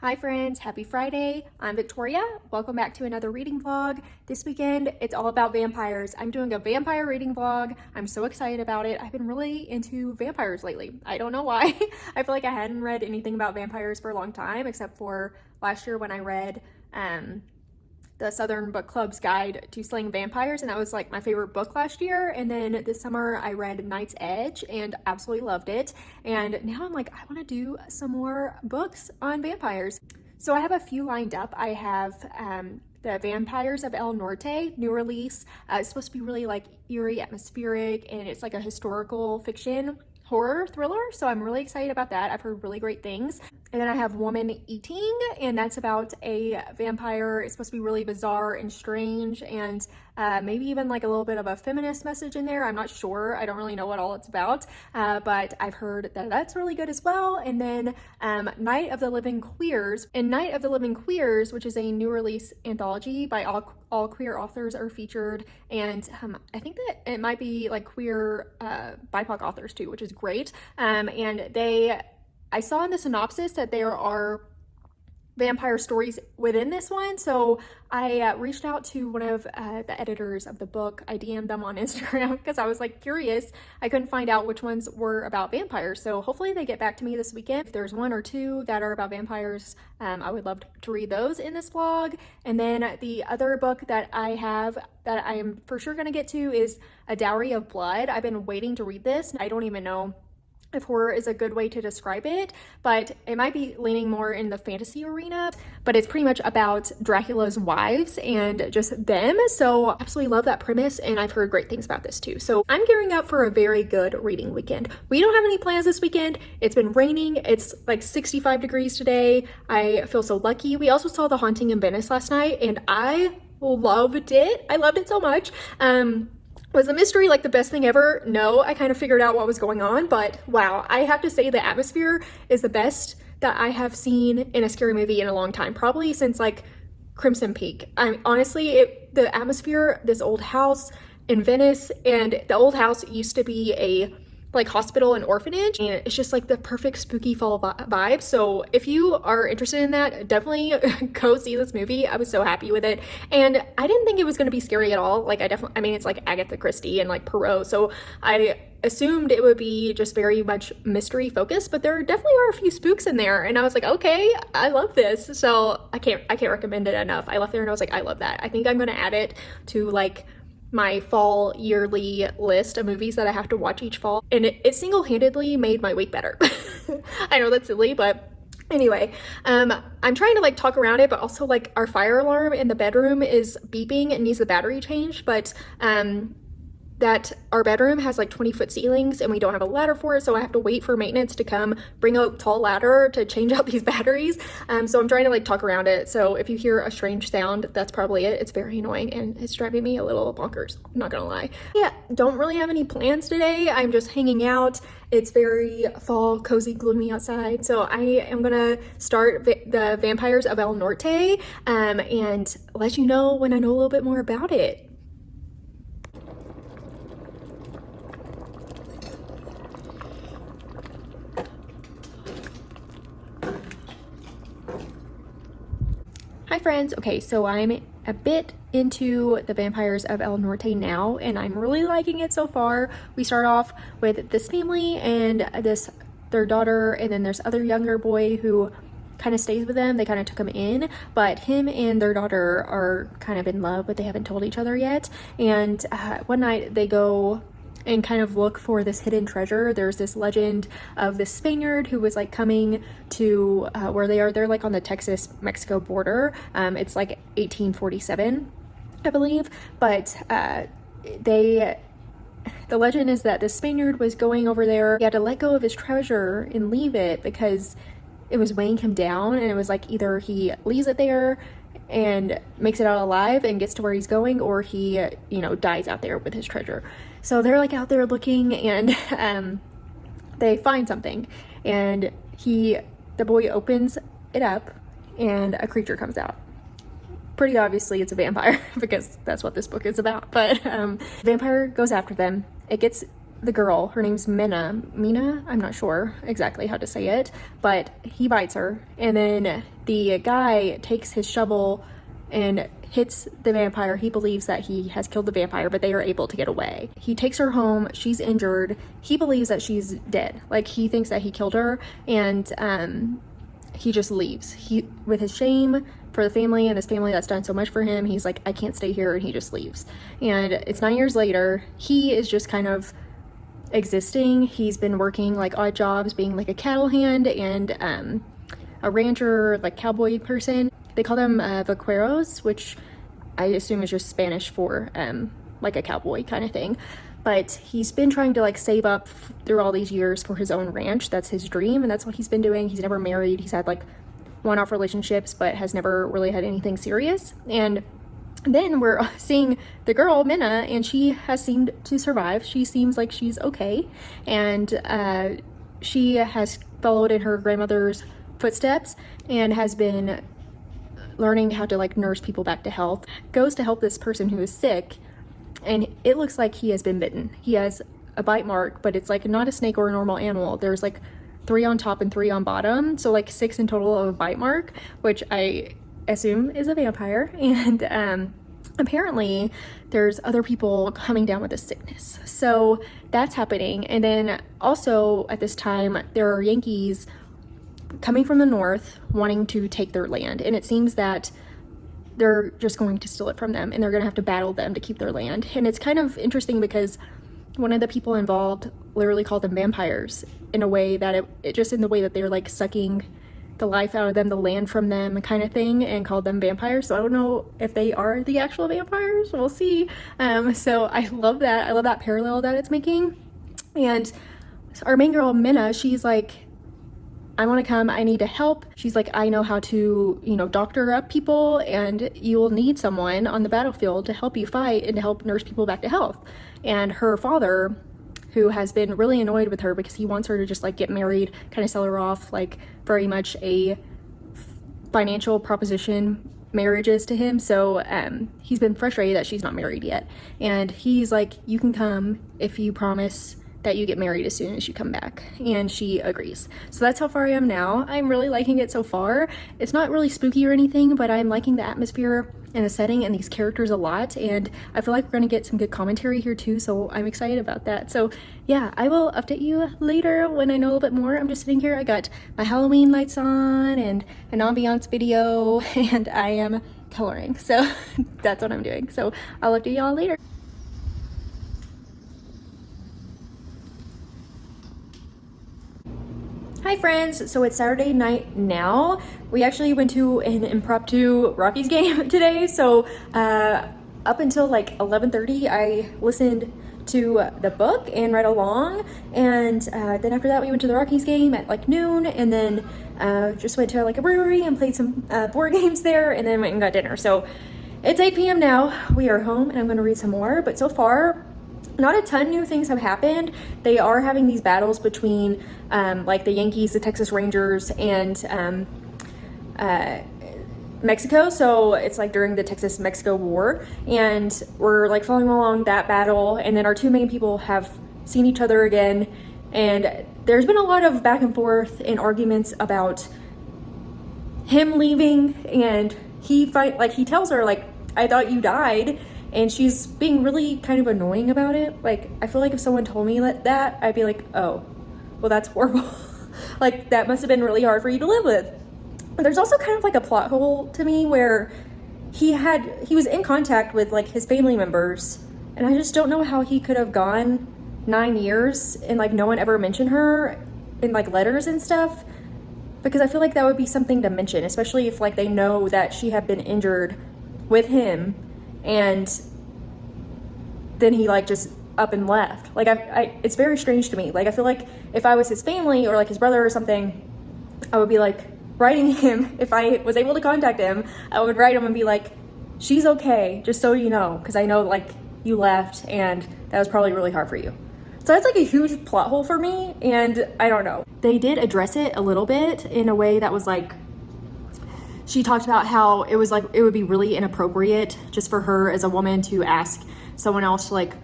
Hi friends, happy Friday. I'm Victoria. Welcome back to another reading vlog. This weekend, it's all about vampires. I'm doing a vampire reading vlog. I'm so excited about it. I've been really into vampires lately. I don't know why. I feel like I hadn't read anything about vampires for a long time, except for last year when I read the Southern Book Club's Guide to Slaying Vampires, and that was like my favorite book last year. And then this summer I read Night's Edge and absolutely loved it. And now I'm like, I want to do some more books on vampires. So I have a few lined up. I have the Vampires of El Norte, new release. It's supposed to be really like eerie, atmospheric, and it's like a historical fiction horror thriller, so I'm really excited about that. I've heard really great things. And then I have Woman Eating, and that's about a vampire. It's supposed to be really bizarre and strange, and maybe even like a little bit of a feminist message in there. I'm not sure. I don't really know what all it's about, but I've heard that that's really good as well. And then Night of the Living Queers. And Night of the Living Queers, which is a new release anthology by all queer authors are featured, and I think that it might be like queer BIPOC authors too, which is great. And I saw in the synopsis that there are vampire stories within this one, so I reached out to one of the editors of the book. I DM'd them on Instagram because I was like curious. I couldn't find out which ones were about vampires, so hopefully they get back to me this weekend. If there's one or two that are about vampires, I would love to read those in this vlog. And then the other book that I have that I am for sure going to get to is A Dowry of Blood. I've been waiting to read this. I don't even know if horror is a good way to describe it, but it might be leaning more in the fantasy arena, but it's pretty much about Dracula's wives and just them. So absolutely love that premise, and I've heard great things about this too. So I'm gearing up for a very good reading weekend. We don't have any plans this weekend. It's been raining. It's like 65 degrees today. I feel so lucky. We also saw The Haunting in Venice last night, and I loved it. I loved it so much. Was the mystery like the best thing ever? No, I kind of figured out what was going on, but wow, I have to say the atmosphere is the best that I have seen in a scary movie in a long time, probably since like Crimson Peak. Honestly, the atmosphere, this old house in Venice, and the old house used to be a like hospital and orphanage, and it's just like the perfect spooky fall vibe. So if you are interested in that, definitely go see this movie. I was so happy with it, and I didn't think it was going to be scary at all. Like I mean it's like Agatha Christie and like Poirot, so I assumed it would be just very much mystery focused, but there definitely are a few spooks in there, and I was like, okay, I love this. So I can't recommend it enough. I left there and I was like, I love that. I think I'm going to add it to like my fall yearly list of movies that I have to watch each fall, and it single-handedly made my week better. I know that's silly, but anyway, I'm trying to like talk around it, but also like our fire alarm in the bedroom is beeping and needs the battery changed, but that our bedroom has like 20-foot ceilings and we don't have a ladder for it, so I have to wait for maintenance to come bring a tall ladder to change out these batteries. So I'm trying to like talk around it, so if you hear a strange sound, that's probably it. It's very annoying and it's driving me a little bonkers, I'm not gonna lie. Yeah, don't really have any plans today. I'm just hanging out. It's very fall, cozy, gloomy outside, so I am gonna start the Vampires of El Norte and let you know when I know a little bit more about it. Hi friends, okay, so I'm a bit into the Vampires of El Norte now, and I'm really liking it so far. We start off with this family and their daughter, and then there's other younger boy who kind of stays with them. They kind of took him in, but him and their daughter are kind of in love, but they haven't told each other yet. And one night they go and kind of look for this hidden treasure. There's this legend of this Spaniard who was like coming to where they are. They're like on the Texas-Mexico border. It's like 1847, I believe. But the legend is that this Spaniard was going over there. He had to let go of his treasure and leave it because it was weighing him down, and it was like either he leaves it there and makes it out alive and gets to where he's going, or he, you know, dies out there with his treasure. So they're like out there looking, and they find something, and the boy opens it up and a creature comes out. Pretty obviously it's a vampire because that's what this book is about, but vampire goes after them. It gets the girl, her name's Mina, I'm not sure exactly how to say it, but he bites her, and then the guy takes his shovel and hits the vampire. He believes that he has killed the vampire, but they are able to get away. He takes her home, she's injured, he believes that she's dead, like he thinks that he killed her, and he just leaves. He, with his shame for the family and his family that's done so much for him, he's like, I can't stay here, and he just leaves. And it's 9 years later, he is just kind of existing. He's been working like odd jobs, being like a cattle hand and a rancher, like cowboy person. They call them vaqueros, which I assume is just Spanish for like a cowboy kind of thing. But he's been trying to like save up through all these years for his own ranch. That's his dream, and that's what he's been doing. He's never married. He's had like one-off relationships, but has never really had anything serious. And then we're seeing the girl, Minna, and she has seemed to survive. She seems like she's okay, and she has followed in her grandmother's footsteps and has been learning how to like nurse people back to health. Goes to help this person who is sick, and it looks like he has been bitten. He has a bite mark, but it's like not a snake or a normal animal. There's like 3 on top and 3 on bottom, so like 6 in total of a bite mark, which I assume is a vampire. And apparently there's other people coming down with a sickness, so that's happening. And then also at this time there are Yankees coming from the north wanting to take their land, and it seems that they're just going to steal it from them, and they're going to have to battle them to keep their land. And it's kind of interesting because one of the people involved literally called them vampires, in a way that it just in the way that they're like sucking the life out of them, the land from them kind of thing, and called them vampires. So I don't know if they are the actual vampires, we'll see. So I love that. I love that parallel that it's making. And our main girl, Minna, she's like, I want to come, I need to help. She's like, I know how to, you know, doctor up people, and you will need someone on the battlefield to help you fight and to help nurse people back to health. And her father, who has been really annoyed with her because he wants her to just like get married, kind of sell her off, like very much a financial proposition marriage is to him. So he's been frustrated that she's not married yet. And he's like, you can come if you promise that you get married as soon as you come back. And she agrees. So that's how far I am now. I'm really liking it so far. It's not really spooky or anything, but I'm liking the atmosphere and the setting and these characters a lot. And I feel like we're gonna get some good commentary here too, so I'm excited about that. So yeah, I will update you later when I know a little bit more. I'm just sitting here, I got my Halloween lights on and an ambiance video, and I am coloring. So that's what I'm doing. So I'll update y'all later. Hi friends, so it's Saturday night now. We actually went to an impromptu Rockies game today. So up until like 11:30, I listened to the book and read along. And then after that, we went to the Rockies game at like noon, and then just went to like a brewery and played some board games there, and then went and got dinner. So it's 8 p.m. now. We are home, and I'm gonna read some more. But so far, not a ton new things have happened. They are having these battles between like the Yankees, the Texas Rangers, and Mexico. So it's like during the Texas-Mexico War, and we're like following along that battle. And then our two main people have seen each other again, and there's been a lot of back and forth and arguments about him leaving, and he tells her like, I thought you died. And she's being really kind of annoying about it. Like, I feel like if someone told me that, I'd be like, oh, well, that's horrible. Like, that must have been really hard for you to live with. But there's also kind of like a plot hole to me where he was in contact with like his family members, and I just don't know how he could have gone 9 years and like no one ever mentioned her in like letters and stuff, because I feel like that would be something to mention, especially if like they know that she had been injured with him, and then he like just up and left. Like it's very strange to me. Like, I feel like if I was his family or like his brother or something, I would be like writing him. If I was able to contact him, I would write him and be like, she's okay, just so you know, because I know like you left and that was probably really hard for you. So that's like a huge plot hole for me, and I don't know. They did address it a little bit in a way that was like, she talked about how it was like, it would be really inappropriate just for her as a woman to ask someone else to like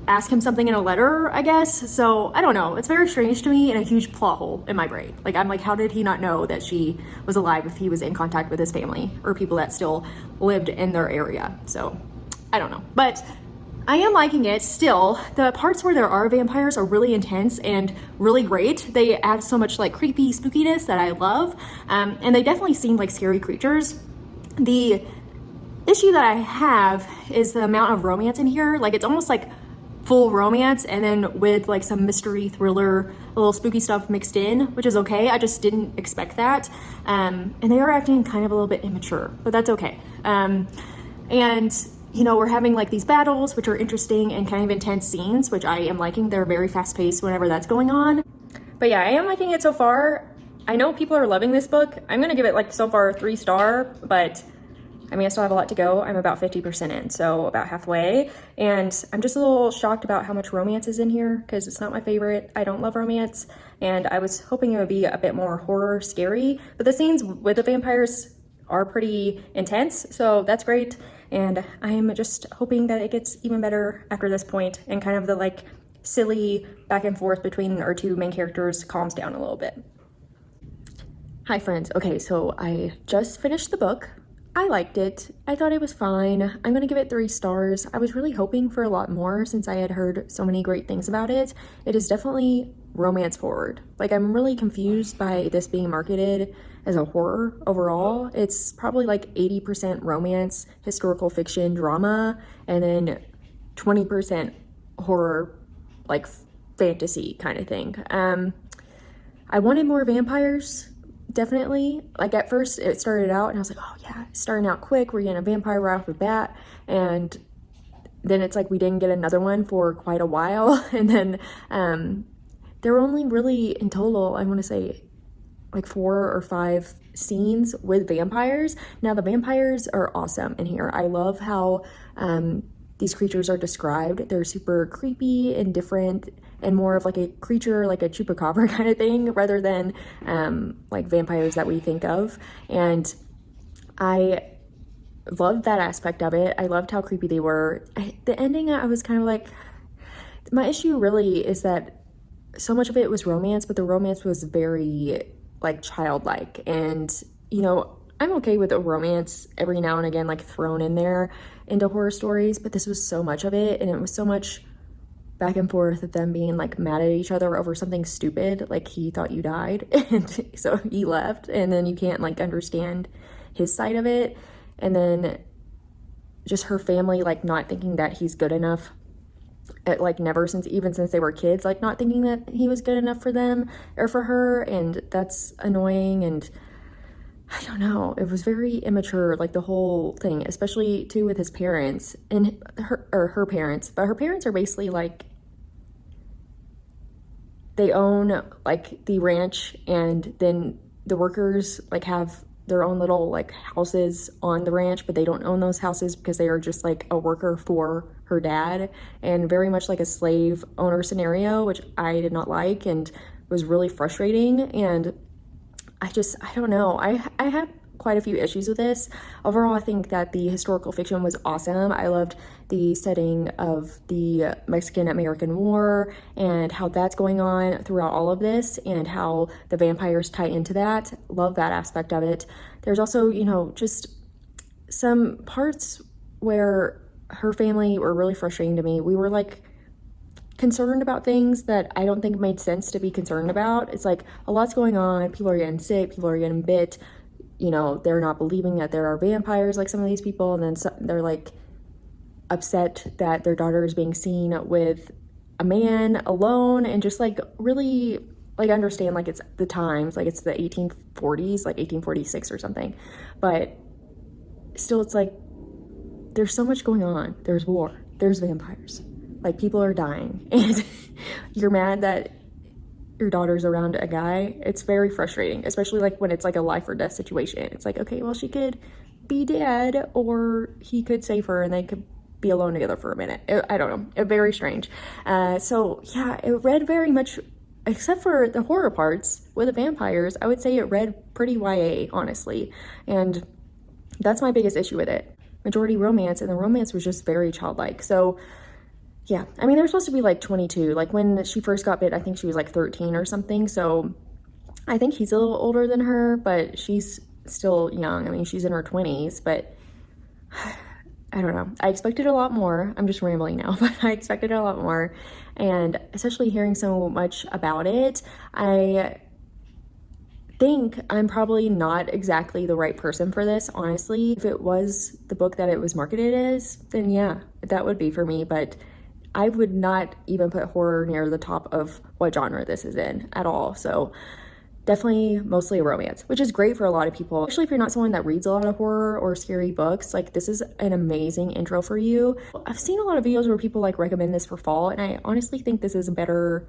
ask him something in a letter, I guess. So I don't know. It's very strange to me and a huge plot hole in my brain. Like, I'm like, how did he not know that she was alive if he was in contact with his family or people that still lived in their area? So I don't know. But I am liking it still. The parts where there are vampires are really intense and really great. They add so much like creepy spookiness that I love. And they definitely seem like scary creatures. The issue that I have is the amount of romance in here. Like, it's almost like full romance and then with like some mystery thriller, a little spooky stuff mixed in, which is okay. I just didn't expect that. And they are acting kind of a little bit immature, but that's okay. And you know, we're having like these battles, which are interesting and kind of intense scenes, which I am liking. They're very fast paced whenever that's going on. But yeah, I am liking it so far. I know people are loving this book. I'm gonna give it like so far a 3-star, but I mean, I still have a lot to go. I'm about 50% in, so about halfway. And I'm just a little shocked about how much romance is in here because it's not my favorite. I don't love romance. And I was hoping it would be a bit more horror, scary. But the scenes with the vampires are pretty intense, so that's great. And I'm just hoping that it gets even better after this point and kind of the like silly back and forth between our two main characters calms down a little bit. Hi friends. Okay, so I just finished the book. I liked it. I thought it was fine. I'm gonna give it 3 stars. I was really hoping for a lot more since I had heard so many great things about it. It is definitely romance forward. Like, I'm really confused by this being marketed as a horror overall. It's probably like 80% romance, historical fiction, drama, and then 20% horror, like fantasy kind of thing. I wanted more vampires. Definitely. Like, at first it started out and I was like, oh yeah, it's starting out quick, we're getting a vampire right off the bat, and then it's like we didn't get another one for quite a while. And then there were only really in total, I want to say like 4 or 5 scenes with vampires. Now the vampires are awesome in here. I love how these creatures are described. They're super creepy and different and more of like a creature, like a chupacabra kind of thing, rather than like vampires that we think of. And I loved that aspect of it. I loved how creepy they were. The ending, I was kind of like, my issue really is that so much of it was romance, but the romance was very like childlike. And, you know, I'm okay with a romance every now and again, like thrown in there into horror stories, but this was so much of it, and it was so much back and forth of them being like mad at each other over something stupid, like he thought you died and so he left, and then you can't like understand his side of it, and then just her family like not thinking that he's good enough, like never since they were kids, like not thinking that he was good enough for them or for her, and that's annoying. And I don't know, it was very immature, like the whole thing, especially too with his parents and her parents. But her parents are basically like, they own like the ranch, and then the workers like have their own little like houses on the ranch, but they don't own those houses because they are just like a worker for her dad, and very much like a slave owner scenario, which I did not like and was really frustrating. And I don't know. I had quite a few issues with this. Overall, I think that the historical fiction was awesome. I loved the setting of the Mexican-American War and how that's going on throughout all of this, and how the vampires tie into that. Love that aspect of it. There's also, you know, just some parts where her family were really frustrating to me. We were like concerned about things that I don't think made sense to be concerned about. It's like a lot's going on. People are getting sick. People are getting bit. You know, they're not believing that there are vampires like some of these people. And then they're like upset that their daughter is being seen with a man alone, and just like really like understand like it's the times, like it's the 1840s, like 1846 or something. But still, it's like there's so much going on. There's war. There's vampires. Like, people are dying, and you're mad that your daughter's around a guy. It's very frustrating, especially like when it's like a life or death situation. It's like, okay, well, she could be dead, or he could save her and they could be alone together for a minute. I don't know. Very strange. So yeah, it read very much, except for the horror parts with the vampires, I would say it read pretty YA, honestly. And that's my biggest issue with it. Majority romance, and the romance was just very childlike. So yeah, I mean, they're supposed to be like 22. Like when she first got bit, I think she was like 13 or something. So I think he's a little older than her, but she's still young. I mean, she's in her 20s, but I don't know. I expected a lot more. I'm just rambling now, but I expected a lot more. And especially hearing so much about it, I think I'm probably not exactly the right person for this, honestly. If it was the book that it was marketed as, then yeah, that would be for me. But I would not even put horror near the top of what genre this is in at all. So definitely mostly a romance, which is great for a lot of people. Especially if you're not someone that reads a lot of horror or scary books, like this is an amazing intro for you. I've seen a lot of videos where people like recommend this for fall, and I honestly think this is a better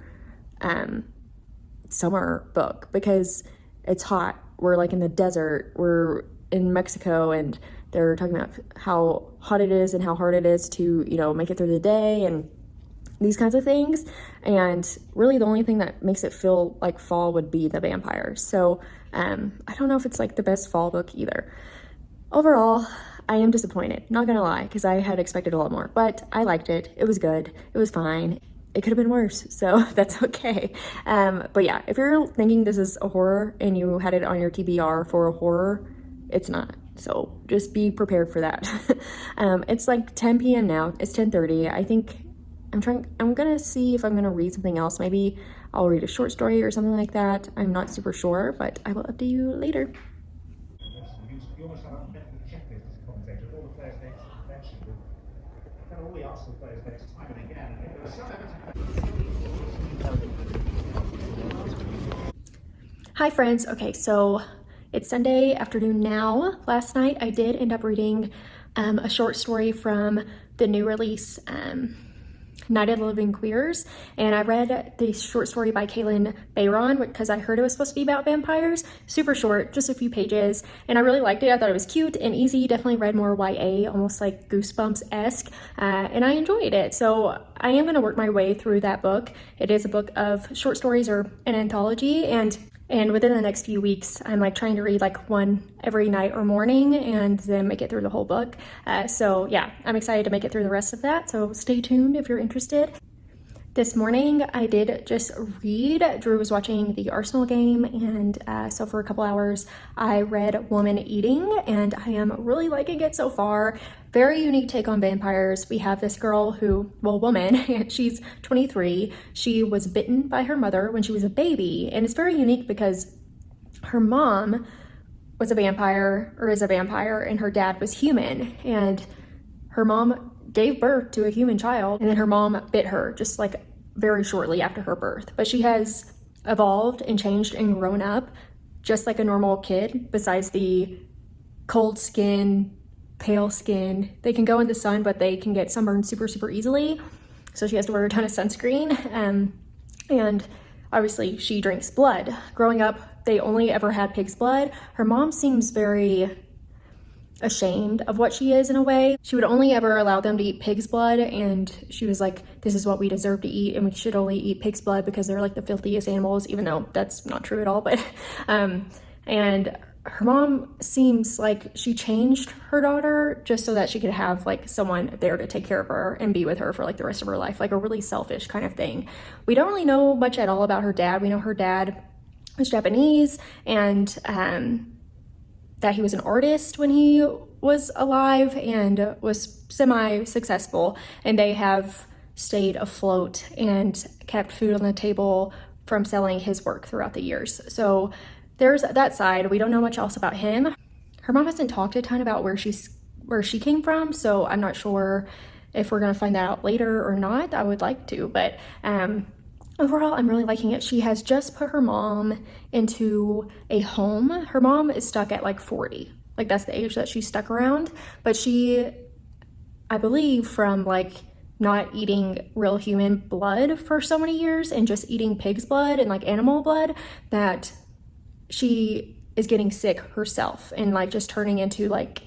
summer book because it's hot. We're like in the desert, we're in Mexico, and they're talking about how hot it is and how hard it is to, you know, make it through the day and these kinds of things. And really the only thing that makes it feel like fall would be the vampires. So I don't know if it's like the best fall book either. Overall, I am disappointed, not gonna lie, because I had expected a lot more, but I liked it. It was good, it was fine. It could have been worse, so that's okay. But yeah, if you're thinking this is a horror and you had it on your TBR for a horror, it's not. So just be prepared for that. It's like 10 p.m. now, it's 10:30. I think I'm gonna see if I'm gonna read something else. Maybe I'll read a short story or something like that. I'm not super sure, but I will update you later. You almost have a checklist as a commentator of all the players' names you mentioned. And all we ask the players' names time and again. And there was some. Hi friends, okay, so it's Sunday afternoon now. Last night I did end up reading a short story from the new release, Night of the Living Queers, and I read the short story by Kaylin Bayron because I heard it was supposed to be about vampires. Super short, just a few pages, and I really liked it. I thought it was cute and easy. Definitely read more YA, almost like Goosebumps-esque, and I enjoyed it. So I am going to work my way through that book. It is a book of short stories or an anthology, and within the next few weeks, I'm like trying to read like one every night or morning and then make it through the whole book. So yeah, I'm excited to make it through the rest of that. So stay tuned if you're interested. This morning, I did just read. Drew was watching the Arsenal game, and so for a couple hours, I read Woman Eating, and I am really liking it so far. Very unique take on vampires. We have this girl who, well, woman, she's 23. She was bitten by her mother when she was a baby, and it's very unique because her mom was a vampire, or is a vampire, and her dad was human, and her mom gave birth to a human child, and then her mom bit her just like very shortly after her birth. But she has evolved and changed and grown up just like a normal kid, besides the cold skin, pale skin. They can go in the sun, but they can get sunburned super, super easily. So she has to wear a ton of sunscreen. And obviously she drinks blood. Growing up, they only ever had pig's blood. Her mom seems very ashamed of what she is in a way. She would only ever allow them to eat pig's blood, and she was like, this is what we deserve to eat, and we should only eat pig's blood because they're like the filthiest animals, even though that's not true at all. But and her mom seems like she changed her daughter just so that she could have like someone there to take care of her and be with her for like the rest of her life, like a really selfish kind of thing. We don't really know much at all about her dad. We know her dad was Japanese, and that he was an artist when he was alive and was semi-successful, and they have stayed afloat and kept food on the table from selling his work throughout the years. So there's that side. We don't know much else about him. Her mom hasn't talked a ton about where she came from, so I'm not sure if we're gonna find that out later or not. I would like to, but overall, I'm really liking it. She has just put her mom into a home. Her mom is stuck at like 40. Like that's the age that she's stuck around. But she, I believe, from like not eating real human blood for so many years and just eating pig's blood and like animal blood, that she is getting sick herself and like just turning into like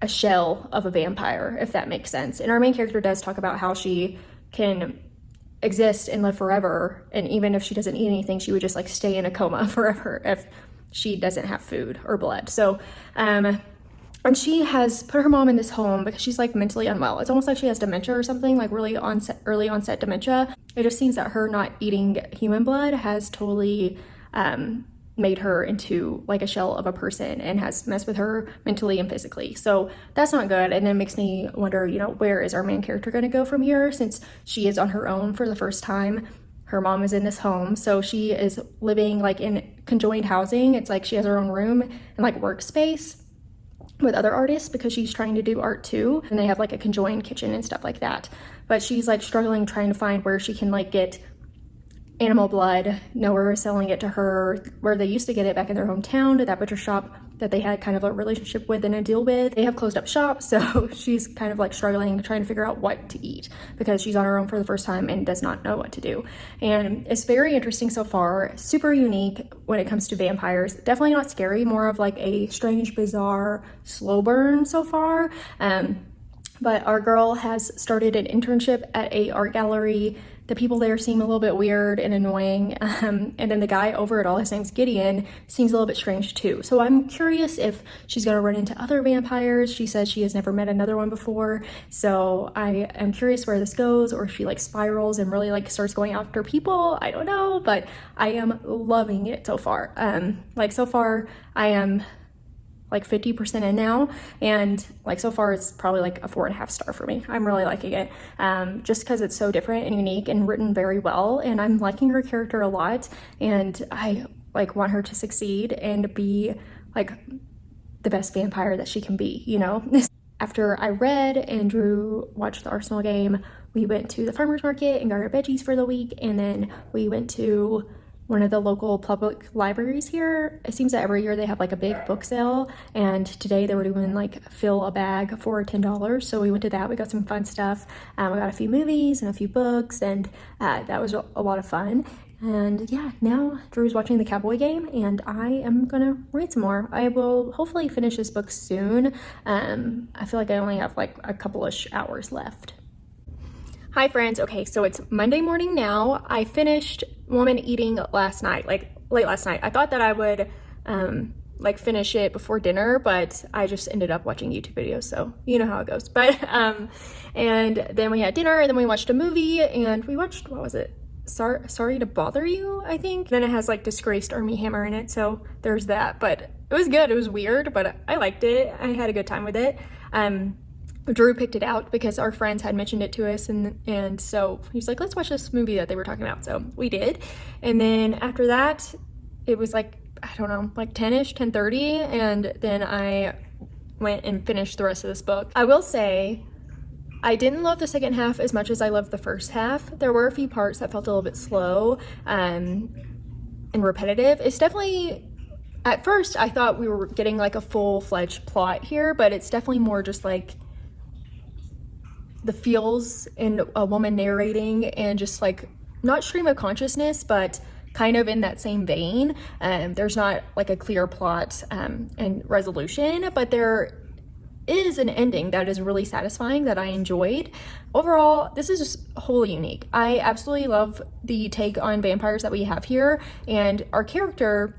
a shell of a vampire, if that makes sense. And our main character does talk about how she can exist and live forever, and even if she doesn't eat anything, she would just like stay in a coma forever if she doesn't have food or blood. So And she has put her mom in this home because she's like mentally unwell. It's almost like she has dementia or something, like really early onset dementia. It just seems that her not eating human blood has totally made her into like a shell of a person and has messed with her mentally and physically. So that's not good. And then it makes me wonder, you know, where is our main character going to go from here, since she is on her own for the first time. Her mom is in this home, so she is living like in conjoined housing. It's like she has her own room and like workspace with other artists because she's trying to do art too, and they have like a conjoined kitchen and stuff like that. But she's like struggling trying to find where she can like get animal blood. Nowhere is selling it to her where they used to get it back in their hometown, to that butcher shop that they had kind of a relationship with and a deal with. They have closed up shop, so she's kind of like struggling, trying to figure out what to eat because she's on her own for the first time and does not know what to do. And it's very interesting so far, super unique when it comes to vampires. Definitely not scary, more of like a strange, bizarre, slow burn so far. But our girl has started an internship at a art gallery. The people there seem a little bit weird and annoying. And then the guy over it all, his name's Gideon, seems a little bit strange too. So I'm curious if she's gonna run into other vampires. She says she has never met another one before. So I am curious where this goes, or if she like spirals and really like starts going after people. I don't know, but I am loving it so far. Like so far I am like 50% in now, and like so far it's probably like a 4.5 star for me. I'm really liking it, just because it's so different and unique and written very well, and I'm liking her character a lot, and I like want her to succeed and be like the best vampire that she can be, you know. After I read and Drew watched the Arsenal game, we went to the farmer's market and got our veggies for the week, and then we went to one of the local public libraries here. It seems that every year they have like a big book sale, and today they were doing like fill a bag for $10. So we went to that. We got some fun stuff. We got a few movies and a few books, and that was a lot of fun. And yeah, now Drew's watching the Cowboy game, and I am gonna read some more. I will hopefully finish this book soon. I feel like I only have like a couple-ish hours left. Hi friends, okay, so it's Monday morning now. I finished Woman Eating last night, like late last night. I thought that I would like finish it before dinner, but I just ended up watching YouTube videos, so you know how it goes. But and then we had dinner, and then we watched a movie, and we watched, what was it? Sorry to Bother You, I think. Then it has like Disgraced Army Hammer in it, so there's that. But it was good, it was weird, but I liked it. I had a good time with it. Drew picked it out because our friends had mentioned it to us, and so he was like, let's watch this movie that they were talking about. So we did. And then after that, it was like, I don't know, like 10-ish, 10:30, and then I went and finished the rest of this book. I will say, I didn't love the second half as much as I loved the first half. There were a few parts that felt a little bit slow and repetitive. It's definitely, at first I thought we were getting like a full-fledged plot here, but it's definitely more just like the feels and a woman narrating, and just like not stream of consciousness, but kind of in that same vein. There's not like a clear plot and resolution, but there is an ending that is really satisfying that I enjoyed. Overall, this is just wholly unique. I absolutely love the take on vampires that we have here, and our character,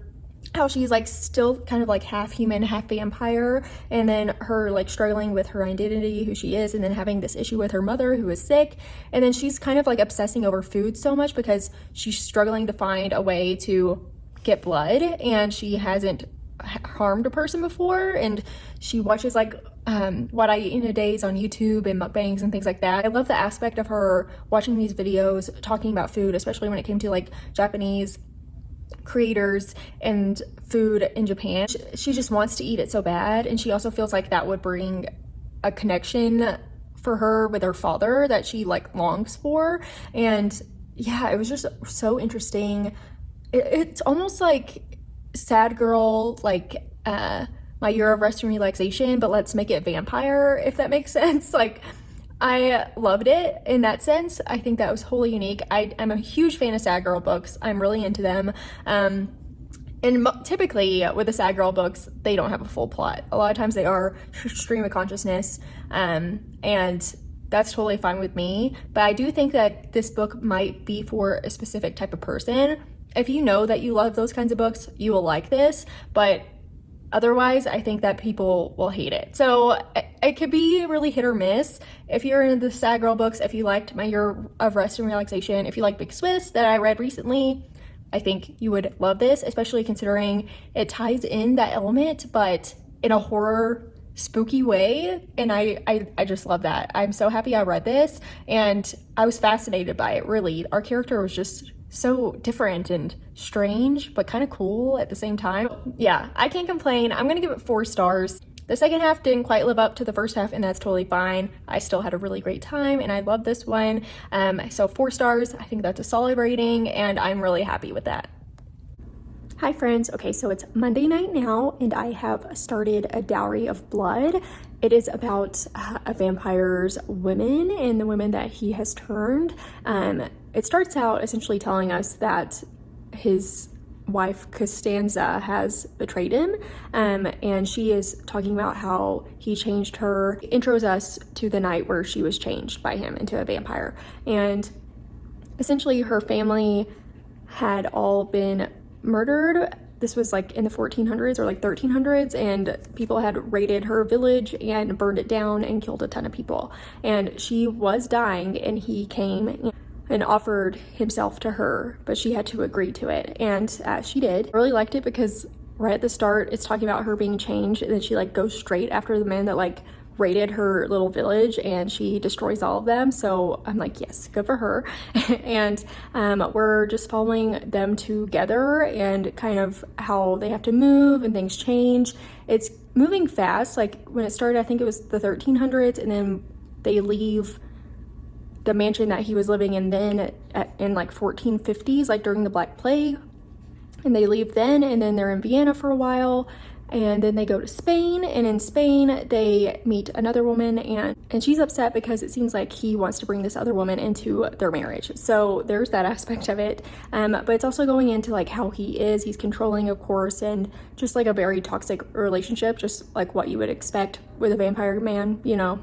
how she's like still kind of like half human, half vampire, and then her like struggling with her identity, who she is, and then having this issue with her mother who is sick, and then she's kind of like obsessing over food so much because she's struggling to find a way to get blood, and she hasn't harmed a person before, and she watches like what I eat in a days on YouTube and mukbangs and things like that. I love the aspect of her watching these videos talking about food, especially when it came to like Japanese creators and food in Japan. She just wants to eat it so bad, and she also feels like that would bring a connection for her with her father that she like longs for. And yeah, it was just so interesting. It's almost like Sad Girl, like My Year of Rest and Relaxation, but let's make it vampire, if that makes sense. Like, I loved it in that sense. I think that was wholly unique. I'm a huge fan of Sad Girl books. I'm really into them. And typically with the Sad Girl books, they don't have a full plot. A lot of times they are stream of consciousness, and that's totally fine with me. But I do think that this book might be for a specific type of person. If you know that you love those kinds of books, you will like this. But Otherwise, I think that people will hate it. So it could be really hit or miss. If you're into the sad girl books, if you liked My Year of Rest and Relaxation, if you like Big Swiss that I read recently, I think you would love this, especially considering it ties in that element, but in a horror spooky way. And I just love that. I'm so happy I read this, and I was fascinated by it, really. Our character was just so different and strange, but kind of cool at the same time. Yeah, I can't complain. I'm gonna give it 4 stars. The second half didn't quite live up to the first half, and that's totally fine. I still had a really great time, and I love this one. So 4 stars, I think that's a solid rating, and I'm really happy with that. Hi friends, okay, so it's Monday night now, and I have started A Dowry of Blood. It is about a vampire's women and the women that he has turned. It starts out essentially telling us that his wife Costanza has betrayed him, and she is talking about how he changed her. Intros us to the night where she was changed by him into a vampire, and essentially her family had all been murdered. This was like in the 1400s or like 1300s, and people had raided her village and burned it down and killed a ton of people. And she was dying, and he came and offered himself to her, but she had to agree to it, and she did. I really liked it because right at the start it's talking about her being changed, and then she like goes straight after the men that like raided her little village, and she destroys all of them. So I'm like, yes, good for her. And we're just following them together and kind of how they have to move and things change. It's moving fast. Like when it started, I think it was the 1300s, and then they leave the mansion that he was living in then in like 1450s, like during the Black Plague, and they leave then, and then they're in Vienna for a while, and then they go to Spain, and in Spain they meet another woman, and she's upset because it seems like he wants to bring this other woman into their marriage. So there's that aspect of it, but it's also going into like how he's controlling, of course, and just like a very toxic relationship, just like what you would expect with a vampire man, you know.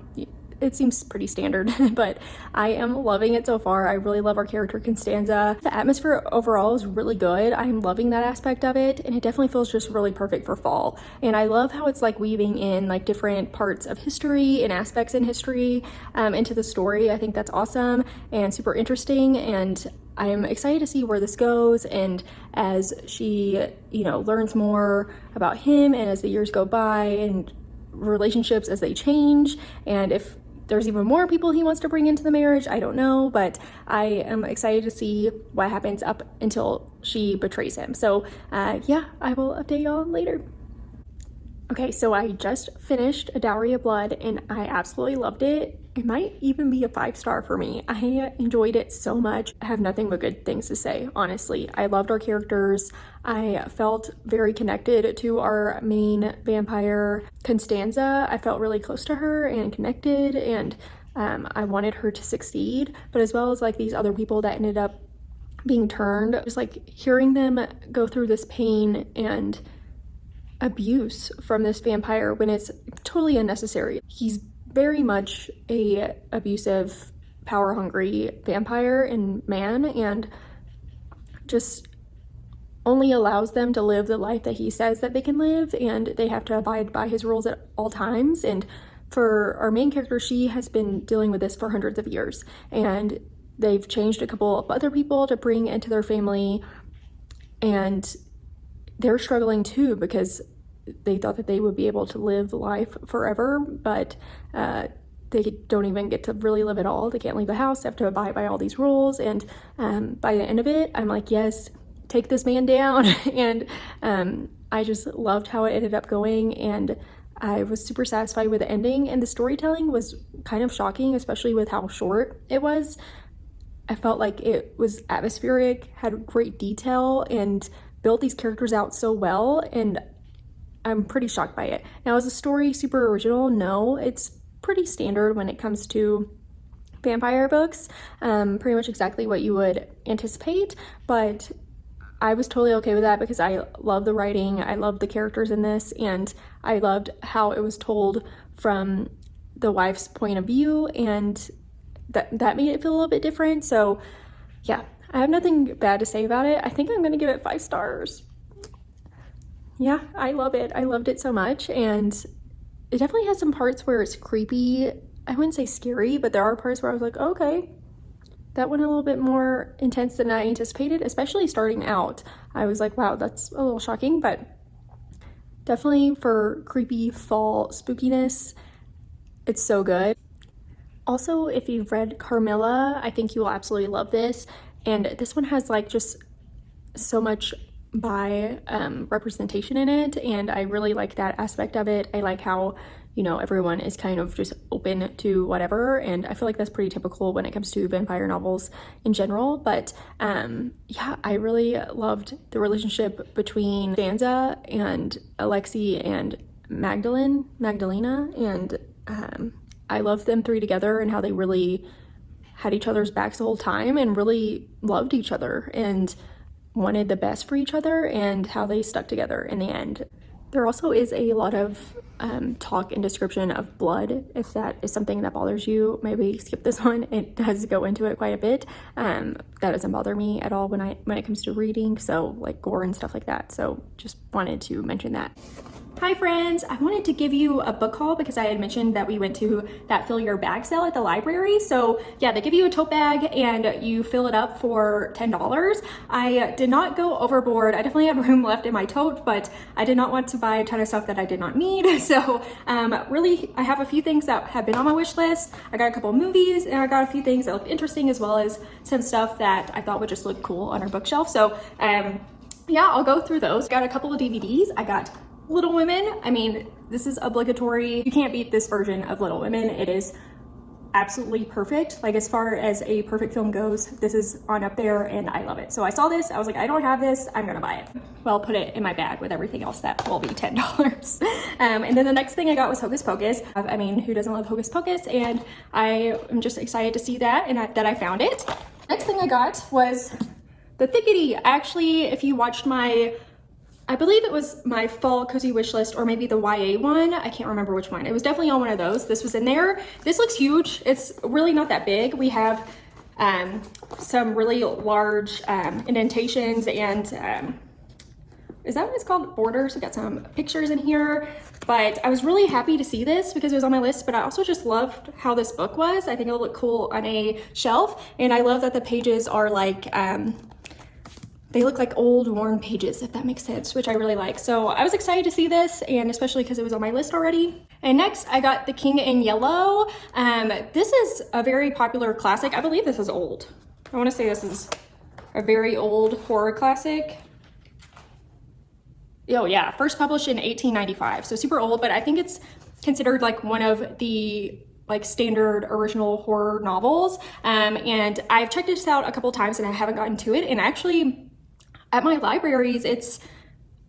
It seems pretty standard, but I am loving it so far. I really love our character Costanza. The atmosphere overall is really good. I'm loving that aspect of it, and it definitely feels just really perfect for fall. And I love how it's like weaving in like different parts of history and aspects in history into the story. I think that's awesome and super interesting, and I'm excited to see where this goes. And as she, you know, learns more about him, and as the years go by, and relationships as they change, and if there's even more people he wants to bring into the marriage, I don't know, but I am excited to see what happens up until she betrays him. So yeah, I will update y'all later. Okay, so I just finished A Dowry of Blood, and I absolutely loved it. It might even be a 5-star for me. I enjoyed it so much. I have nothing but good things to say, honestly. I loved our characters. I felt very connected to our main vampire, Costanza. I felt really close to her and connected, and I wanted her to succeed, but as well as like these other people that ended up being turned, just like hearing them go through this pain and abuse from this vampire when it's totally unnecessary. He's very much a abusive, power-hungry vampire and man, and just only allows them to live the life that he says that they can live, and they have to abide by his rules at all times. And for our main character, she has been dealing with this for hundreds of years, and they've changed a couple of other people to bring into their family, and they're struggling too because they thought that they would be able to live life forever, but they don't even get to really live at all. They can't leave the house. They have to abide by all these rules. And by the end of it, I'm like, yes, take this man down. And I just loved how it ended up going, and I was super satisfied with the ending. And the storytelling was kind of shocking, especially with how short it was. I felt like it was atmospheric, had great detail, and built these characters out so well, and I'm pretty shocked by it. Now, is the story super original? No, it's pretty standard when it comes to vampire books, pretty much exactly what you would anticipate, but I was totally okay with that because I love the writing, I love the characters in this, and I loved how it was told from the wife's point of view, and that made it feel a little bit different. So yeah, I have nothing bad to say about it. I think I'm gonna give it 5 stars. yeah, I love it. I loved it so much, and it definitely has some parts where it's creepy. I wouldn't say scary, but there are parts where I was like, okay, that went a little bit more intense than I anticipated, especially starting out. I was like, wow, that's a little shocking, but definitely for creepy fall spookiness, it's so good. Also, if you've read Carmilla, I think you will absolutely love this. And this one has like just so much bi representation in it, and I really like that aspect of it. I like how, you know, everyone is kind of just open to whatever, and I feel like that's pretty typical when it comes to vampire novels in general. But yeah, I really loved the relationship between Danza and Alexei and Magdalena, and I love them three together and how they really had each other's backs the whole time and really loved each other and wanted the best for each other, and how they stuck together in the end. There also is a lot of talk and description of blood. If that is something that bothers you, maybe skip this one. It does go into it quite a bit. That doesn't bother me at all when it comes to reading, so like gore and stuff like that. So just wanted to mention that. Hi friends, I wanted to give you a book haul because I had mentioned that we went to that fill your bag sale at the library. So yeah, they give you a tote bag and you fill it up for $10. I did not go overboard. I definitely have room left in my tote, but I did not want to buy a ton of stuff that I did not need. So really, I have a few things that have been on my wish list. I got a couple movies and I got a few things that look interesting, as well as some stuff that I thought would just look cool on our bookshelf. So yeah, I'll go through those. Got a couple of DVDs. I got Little Women. I mean, this is obligatory. You can't beat this version of Little Women. It is absolutely perfect. Like, as far as a perfect film goes, this is on up there and I love it. So I saw this, I was like, I don't have this, I'm gonna buy it. Well, put it in my bag with everything else that will be $10. And then the next thing I got was Hocus Pocus. I mean, who doesn't love Hocus Pocus? And I am just excited to see that and that I found it. Next thing I got was The Thickety. Actually, if you watched I believe it was my fall cozy wish list, or maybe the YA one. I can't remember which one. It was definitely on one of those. This was in there. This looks huge. It's really not that big. We have some really large indentations and is that what it's called? Borders. We got some pictures in here, but I was really happy to see this because it was on my list, but I also just loved how this book was. I think it'll look cool on a shelf, and I love that the pages are like, they look like old worn pages, if that makes sense, which I really like. So I was excited to see this, and especially because it was on my list already. And next I got The King in Yellow. This is a very popular classic. I believe this is old. I want to say this is a very old horror classic. Oh yeah, first published in 1895, so super old, but I think it's considered like one of the like standard original horror novels. And I've checked this out a couple times and I haven't gotten to it. And actually, at my libraries, it's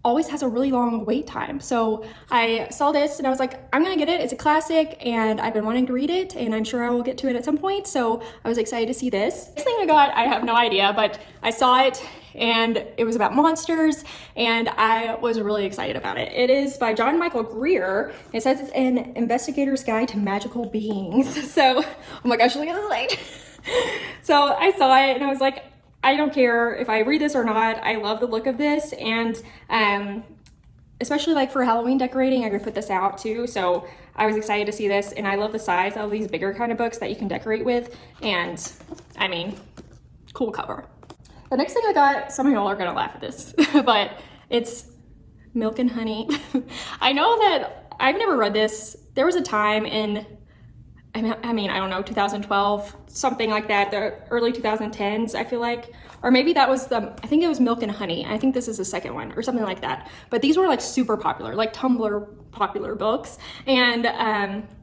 always has a really long wait time. So I saw this and I was like, I'm gonna get it. It's a classic and I've been wanting to read it, and I'm sure I will get to it at some point. So I was excited to see this. Next thing I got, I have no idea, but I saw it and it was about monsters and I was really excited about it. It is by John Michael Greer. It says it's an investigator's guide to magical beings. So, oh my gosh, look at the light. So I saw it and I was like, I don't care if I read this or not. I love the look of this, and especially like for Halloween decorating, I could put this out too. So I was excited to see this, and I love the size of these bigger kind of books that you can decorate with. And I mean, cool cover. The next thing I got, some of y'all are gonna laugh at this, but it's Milk and Honey. I know that I've never read this. There was a time in, I mean, I don't know, 2012, something like that, the early 2010s, I feel like, or maybe that was I think it was Milk and Honey. I think this is the second one or something like that. But these were like super popular, like Tumblr popular books. And,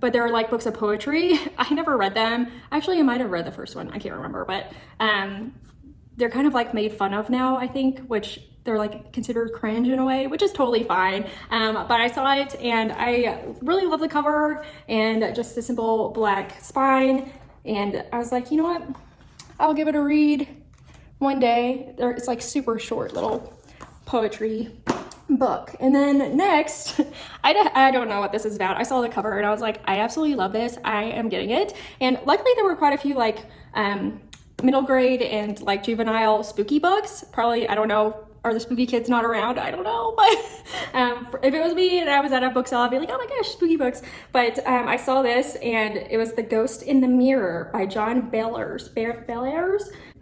but they're like books of poetry. I never read them. Actually, I might've read the first one. I can't remember, but they're kind of like made fun of now, I think, which they're like considered cringe in a way, which is totally fine. But I saw it and I really love the cover and just the simple black spine. And I was like, you know what? I'll give it a read one day. It's like super short little poetry book. And then next, I don't know what this is about. I saw the cover and I was like, I absolutely love this. I am getting it. And luckily there were quite a few like middle grade and like juvenile spooky books. Probably, I don't know, are the spooky kids not around? I don't know, but if it was me and I was at a book sale, I'd be like, oh my gosh, spooky books. But I saw this, and it was The Ghost in the Mirror by John Bellers.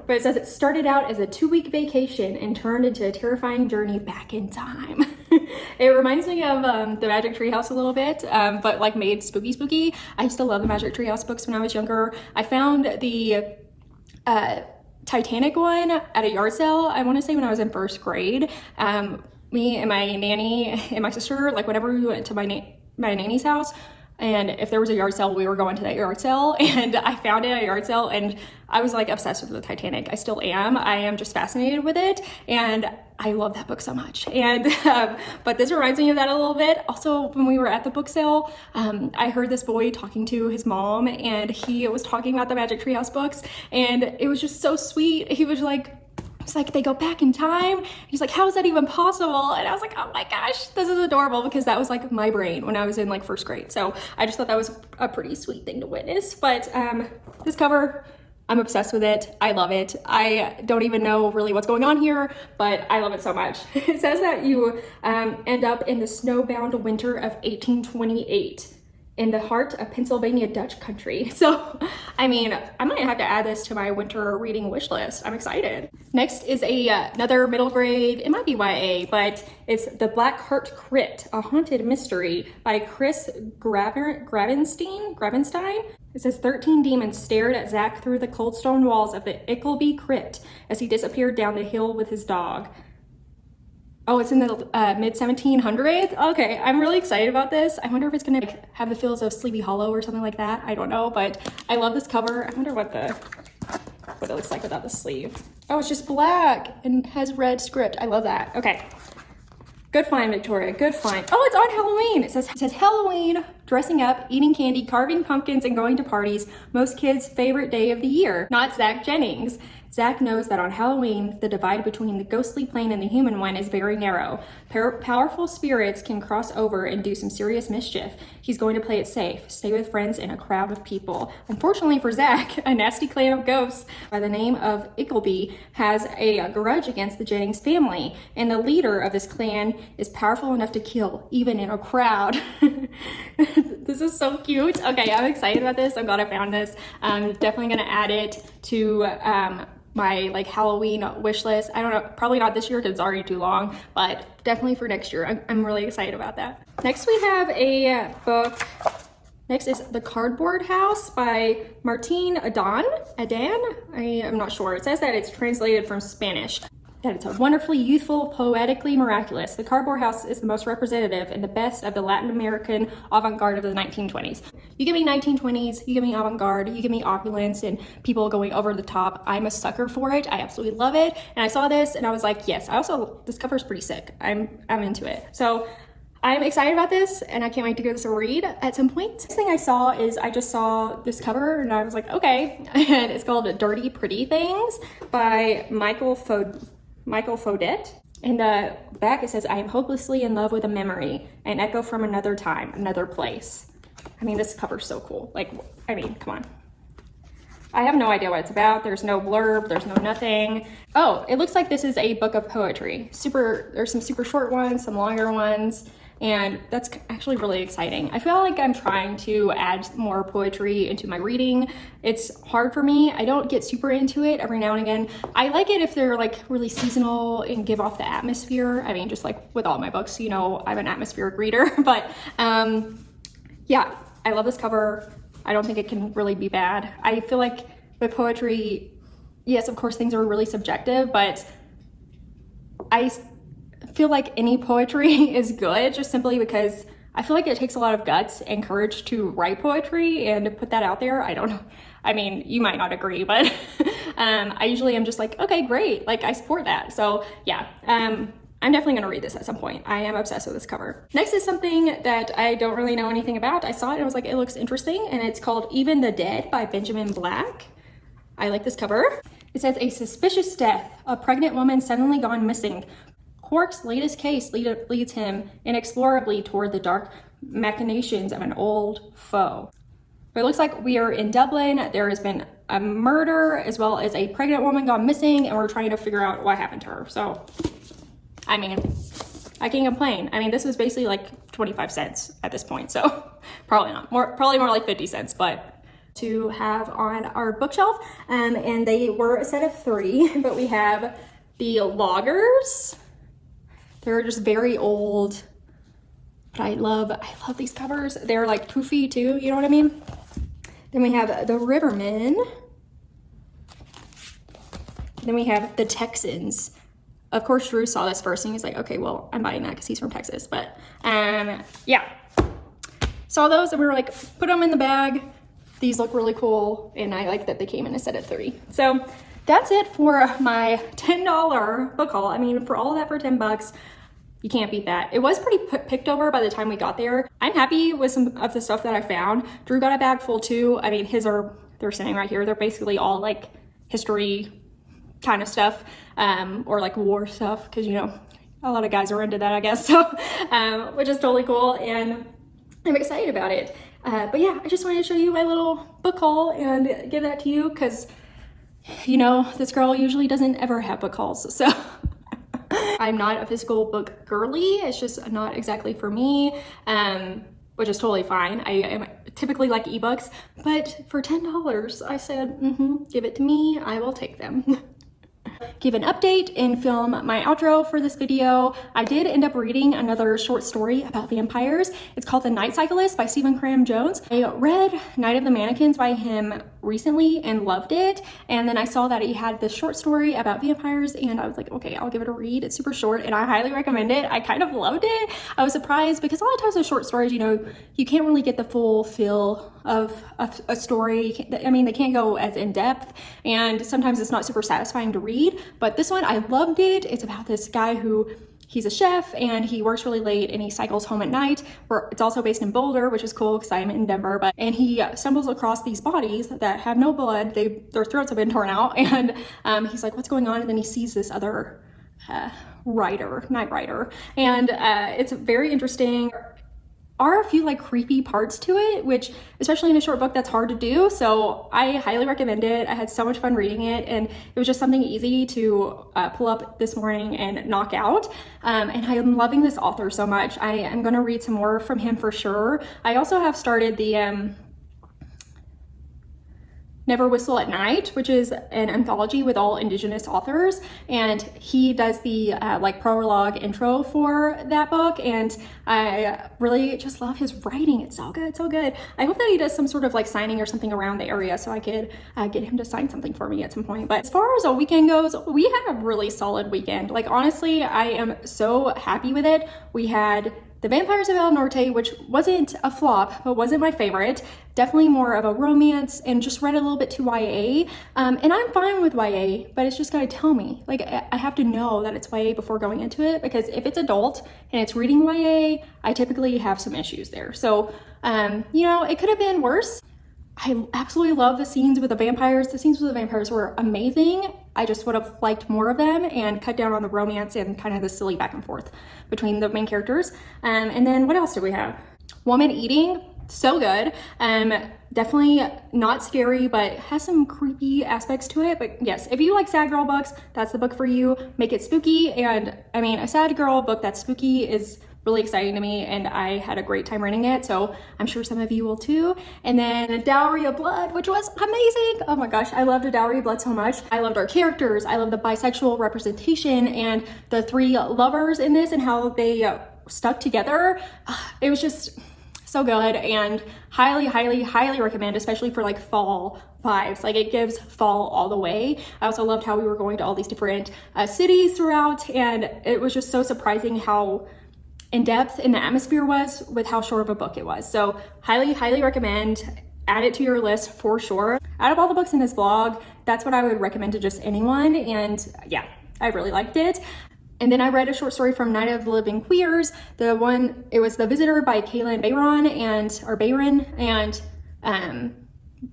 But it says it started out as a 2-week vacation and turned into a terrifying journey back in time. It reminds me of the Magic Treehouse a little bit, but like made spooky. I used to love the Magic Treehouse books when I was younger. I found the Titanic one at a yard sale, I want to say when I was in 1st grade. Me and my nanny and my sister, like whenever we went to my nanny's house, and if there was a yard sale, we were going to that yard sale, and I found it at a yard sale, and I was like obsessed with the Titanic. I still am. I am just fascinated with it, and I love that book so much. And but this reminds me of that a little bit. Also, when we were at the book sale, I heard this boy talking to his mom, and he was talking about the Magic Treehouse books, and it was just so sweet. He was like, it's like they go back in time. He's like, how is that even possible? And I was like, oh my gosh, this is adorable, because that was like my brain when I was in like 1st grade. So I just thought that was a pretty sweet thing to witness. But this cover, I'm obsessed with it. I love it. I don't even know really what's going on here, but I love it so much. It says that you end up in the snowbound winter of 1828. In the heart of Pennsylvania Dutch country. So, I mean, I might have to add this to my winter reading wish list. I'm excited. Next is another middle grade, it might be YA, but it's The Black Heart Crypt, a haunted mystery by Chris Gravenstein. It says 13 demons stared at Zach through the cold stone walls of the Ickleby Crypt as he disappeared down the hill with his dog. Oh, it's in the mid 1700s. Okay, I'm really excited about this. I wonder if it's gonna like, have the feels of Sleepy Hollow or something like that. I don't know, but I love this cover. I wonder what it looks like without the sleeve. Oh, it's just black and has red script. I love that. Okay, good find, Victoria. Good find. Oh, it's on Halloween. It says Halloween, dressing up, eating candy, carving pumpkins, and going to parties. Most kids' favorite day of the year. Not Zach Jennings. Zach knows that on Halloween, the divide between the ghostly plane and the human one is very narrow. Powerful spirits can cross over and do some serious mischief. He's going to play it safe, stay with friends in a crowd of people. Unfortunately for Zach, a nasty clan of ghosts by the name of Ickleby has a grudge against the Jennings family, and the leader of this clan is powerful enough to kill, even in a crowd. This is so cute. Okay, I'm excited about this. I'm glad I found this. I'm definitely gonna add it to my like Halloween wish list. I don't know, probably not this year because it's already too long, but definitely for next year. I'm really excited about that. Next we have a book. Next is The Cardboard House by Martin Adan. I am not sure. It says that it's translated from Spanish. That it's a wonderfully youthful, poetically miraculous. The Cardboard House is the most representative and the best of the Latin American avant-garde of the 1920s. You give me 1920s, you give me avant-garde, you give me opulence and people going over the top. I'm a sucker for it. I absolutely love it. And I saw this and I was like, yes. This cover is pretty sick. I'm into it. So I'm excited about this and I can't wait to give this a read at some point. Next thing I saw is I just saw this cover and I was like, okay. And it's called Dirty Pretty Things by Michael Faudet. In the back it says, I am hopelessly in love with a memory, an echo from another time, another place. I mean, this cover's so cool. Like, I mean, come on. I have no idea what it's about. There's no blurb, there's no nothing. Oh, it looks like this is a book of poetry. There's some super short ones, some longer ones, and that's actually really exciting. I feel like I'm trying to add more poetry into my reading. It's hard for me. I don't get super into it every now and again. I like it if they're like really seasonal and give off the atmosphere. I mean, just like with all my books, you know, I'm an atmospheric reader, but yeah, I love this cover. I don't think it can really be bad. I feel like with poetry, yes, of course, things are really subjective, but I feel like any poetry is good just simply because I feel like it takes a lot of guts and courage to write poetry and to put that out there. I don't know. I mean, you might not agree, but I usually am just like, okay, great. Like I support that. So yeah, I'm definitely gonna read this at some point. I am obsessed with this cover. Next is something that I don't really know anything about. I saw it and I was like, it looks interesting. And it's called Even the Dead by Benjamin Black. I like this cover. It says, a suspicious death, a pregnant woman suddenly gone missing. Quark's latest case leads him inexplorably toward the dark machinations of an old foe. But it looks like we are in Dublin. There has been a murder as well as a pregnant woman gone missing and we're trying to figure out what happened to her. So I mean, I can't complain. I mean, this was basically like 25 cents at this point, so probably not. Probably more like 50 cents, but to have on our bookshelf. And they were a set of 3, but we have the loggers. They're just very old, but I love these covers. They're like poofy too, you know what I mean? Then we have the Rivermen. Then we have the Texans. Of course, Drew saw this first and he's like, okay, well, I'm buying that because he's from Texas. But yeah, saw those and we were like, put them in the bag. These look really cool. And I like that they came in a set of 3. So that's it for my $10 book haul. I mean, for all of that for 10 bucks, you can't beat that. It was pretty picked over by the time we got there. I'm happy with some of the stuff that I found. Drew got a bag full too. I mean, they're sitting right here. They're basically all like history kind of stuff, or like war stuff, because you know a lot of guys are into that, I guess. So which is totally cool, and I'm excited about it. But yeah, I just wanted to show you my little book haul and give that to you, because you know this girl usually doesn't ever have book hauls. So I'm not a physical book girly. It's just not exactly for me, which is totally fine. I am typically like ebooks, but for $10 I said, give it to me, I will take them. Give an update and film my outro for this video. I did end up reading another short story about vampires. It's called The Night Cyclist by Stephen Graham Jones. I read Night of the Mannequins by him recently and loved it. And then I saw that he had this short story about vampires and I was like, okay, I'll give it a read. It's super short and I highly recommend it. I kind of loved it. I was surprised because a lot of times with short stories, you know, you can't really get the full feel of a story. I mean, they can't go as in depth and sometimes it's not super satisfying to read, but this one, I loved it. It's about this guy who, he's a chef and he works really late and he cycles home at night. It's also based in Boulder, which is cool because I'm in Denver, and he stumbles across these bodies that have no blood. Their throats have been torn out and he's like, what's going on? And then he sees this other night rider, and it's very interesting. Are a few like creepy parts to it, which especially in a short book that's hard to do, so I highly recommend it. I had so much fun reading it and it was just something easy to pull up this morning and knock out, and I am loving this author so much. I am going to read some more from him for sure. I also have started the Never Whistle at Night, which is an anthology with all Indigenous authors, and he does the like prologue intro for that book, and I really just love his writing. It's so good, so good. I hope that he does some sort of like signing or something around the area so I could get him to sign something for me at some point. But as far as a weekend goes, we had a really solid weekend. Like honestly, I am so happy with it. We had The Vampires of El Norte, which wasn't a flop, but wasn't my favorite. Definitely more of a romance and just read a little bit too YA. And I'm fine with YA, but it's just gotta tell me. Like, I have to know that it's YA before going into it, because if it's adult and it's reading YA, I typically have some issues there. So, you know, it could have been worse. I absolutely love the scenes with the vampires. The scenes with the vampires were amazing. I just would have liked more of them and cut down on the romance and kind of the silly back and forth between the main characters. And then what else did we have? Woman Eating, so good. Definitely not scary, but has some creepy aspects to it. But yes, if you like sad girl books, that's the book for you. Make it spooky. And I mean, a sad girl book that's spooky is really exciting to me, and I had a great time reading it, so I'm sure some of you will too. And then Dowry of Blood, which was amazing. Oh my gosh, I loved Dowry of Blood so much. I loved our characters. I love the bisexual representation and the 3 lovers in this and how they stuck together. It was just so good, and highly, highly, highly recommend, especially for like fall vibes. Like, it gives fall all the way. I also loved how we were going to all these different cities throughout, and it was just so surprising how in depth and the atmosphere was with how short of a book it was. So highly, highly recommend. Add it to your list for sure. Out of all the books in this vlog, that's what I would recommend to just anyone. And yeah, I really liked it. And then I read a short story from Night of the Living Queers. It was The Visitor by Kaylin Bayron and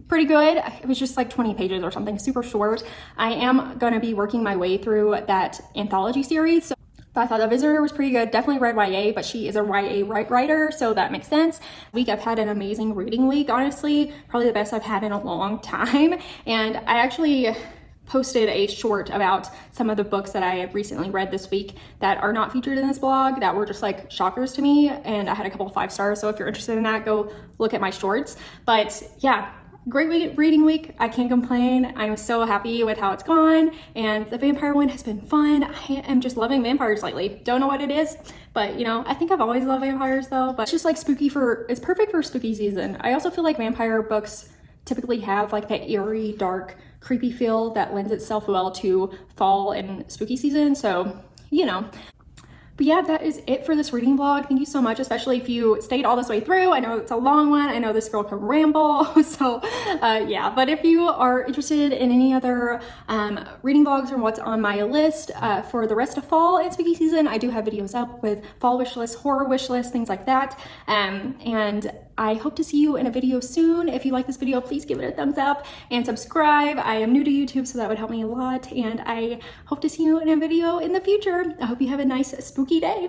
pretty good. It was just like 20 pages or something, super short. I am gonna be working my way through that anthology series. So I thought The Visitor was pretty good. Definitely read YA, but she is a YA writer, so that makes sense. I've had an amazing reading week, honestly. Probably the best I've had in a long time. And I actually posted a short about some of the books that I have recently read this week that are not featured in this blog that were just like shockers to me, and I had a couple of 5 stars. So if you're interested in that, go look at my shorts. But yeah, great reading week. I can't complain. I'm so happy with how it's gone, and the vampire one has been fun. I am just loving vampires lately. Don't know what it is, but you know, I think I've always loved vampires though, but it's just like it's perfect for spooky season. I also feel like vampire books typically have like that eerie, dark, creepy feel that lends itself well to fall and spooky season. So, you know. But yeah, that is it for this reading vlog. Thank you so much, especially if you stayed all this way through. I know it's a long one. I know this girl can ramble. So yeah, but if you are interested in any other reading vlogs or what's on my list for the rest of fall and spooky season, I do have videos up with fall wish list, horror wish list, things like that. And I hope to see you in a video soon. If you like this video, please give it a thumbs up and subscribe. I am new to YouTube, so that would help me a lot. And I hope to see you in a video in the future. I hope you have a nice spooky day.